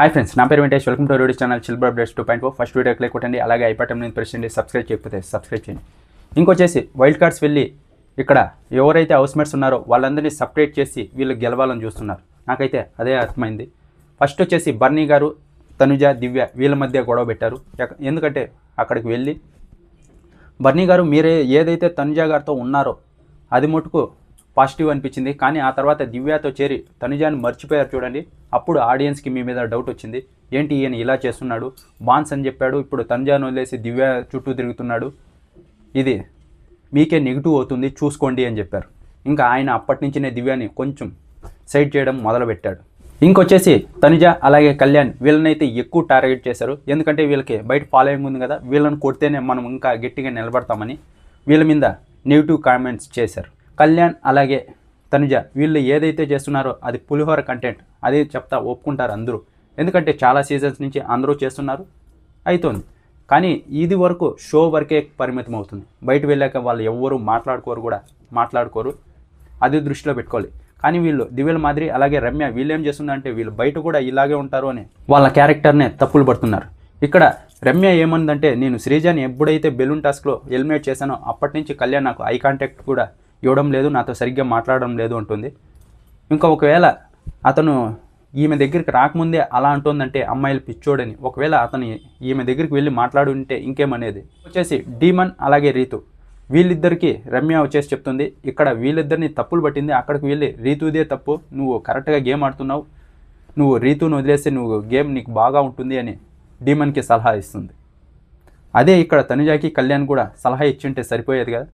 Hi friends, నా పేరు Venkatesh. Welcome to YouTube channel chill updates 2.0. First video click కొట్టండి, అలాగే ఐపాటం నేను ప్రెస్ చేయండి. సబ్స్క్రైబ్ చేయకపోతే సబ్స్క్రైబ్ చేయండి. ఇంకొచ్చేసి వైల్డ్ కార్డ్స్ వెళ్ళి ఇక్కడ ఎవరైతే హౌస్మేట్స్ ఉన్నారో వాళ్ళందరినీ సపరేట్ చేసి వీళ్ళు గెలవాలని చూస్తున్నారు. నాకైతే అదే అర్థమైంది. ఫస్ట్ వచ్చేసి బర్నీ గారు, తనుజ, దివ్య వీళ్ళ మధ్య గొడవ పెట్టారు. ఎందుకంటే అక్కడికి వెళ్ళి బర్నీ గారు మీరే ఏదైతే తనుజ గారితో ఉన్నారో అది మటుకు పాజిటివ్ అనిపించింది, కానీ ఆ తర్వాత దివ్యతో చేరి తనుజాని మర్చిపోయారు చూడండి. అప్పుడు ఆడియన్స్కి మీ మీద డౌట్ వచ్చింది, ఏంటి ఈయన ఇలా చేస్తున్నాడు, బాన్స్ అని చెప్పాడు, ఇప్పుడు తనుజాను వదిలేసి దివ్య చుట్టూ తిరుగుతున్నాడు, ఇది మీకే నెగిటివ్ అవుతుంది చూసుకోండి అని చెప్పారు. ఇంకా ఆయన అప్పటి నుంచినే దివ్యాని కొంచెం సైడ్ చేయడం మొదలుపెట్టాడు. ఇంకొచ్చేసి తనుజ అలాగే కళ్యాణ్ వీళ్ళనైతే ఎక్కువ టార్గెట్ చేశారు. ఎందుకంటే వీళ్ళకి బయట ఫాలోయింగ్ ఉంది కదా, వీళ్ళని కొడితేనే మనం ఇంకా గట్టిగా నిలబడతామని వీళ్ళ మీద నెగిటివ్ కామెంట్స్ చేశారు. కళ్యాణ్ అలాగే తనుజ వీళ్ళు ఏదైతే చేస్తున్నారో అది పులిహోర కంటెంట్, అదే చెప్తా ఒప్పుకుంటారు అందరూ. ఎందుకంటే చాలా సీజన్స్ నుంచి అందరూ చేస్తున్నారు, అవుతుంది. కానీ ఇది వరకు షో వరకే పరిమితం అవుతుంది. బయట వెళ్ళాక వాళ్ళు ఎవ్వరూ మాట్లాడుకోరు, అది దృష్టిలో పెట్టుకోవాలి. కానీ వీళ్ళు దివ్యల మాదిరి అలాగే రమ్య వీళ్ళు ఏం చేస్తుందంటే వీళ్ళు బయట కూడా ఇలాగే ఉంటారు అని వాళ్ళ క్యారెక్టర్నే తప్పులు పడుతున్నారు. ఇక్కడ రమ్య ఏమందంటే, నేను శ్రీజాని ఎప్పుడైతే బెలూన్ టాస్క్లో ఎలిమినేట్ చేశానో అప్పటి నుంచి కళ్యాణ్ నాకు ఐ కాంటాక్ట్ కూడా ఇవ్వడం లేదు, నాతో సరిగ్గా మాట్లాడడం లేదు అంటుంది. ఇంకా ఒకవేళ అతను ఈమె దగ్గరికి రాకముందే అలా అంటుందంటే అమ్మాయిలు పిచ్చోడని. ఒకవేళ అతను ఈమె దగ్గరికి వెళ్ళి మాట్లాడి ఉంటే ఇంకేమనేది. వచ్చేసి డీమన్ అలాగే రీతు వీళ్ళిద్దరికీ రమ్య వచ్చేసి చెప్తుంది, ఇక్కడ వీళ్ళిద్దరిని తప్పులు పట్టింది, అక్కడికి వెళ్ళి రీతుదే తప్పు, నువ్వు కరెక్ట్గా గేమ్ ఆడుతున్నావు, నువ్వు రీతును వదిలేస్తే నువ్వు గేమ్ నీకు బాగా ఉంటుంది అని డీమన్కి సలహా ఇస్తుంది. అదే ఇక్కడ తనుజాకి కళ్యాణ్ కూడా సలహా ఇచ్చింటే సరిపోయేది కదా.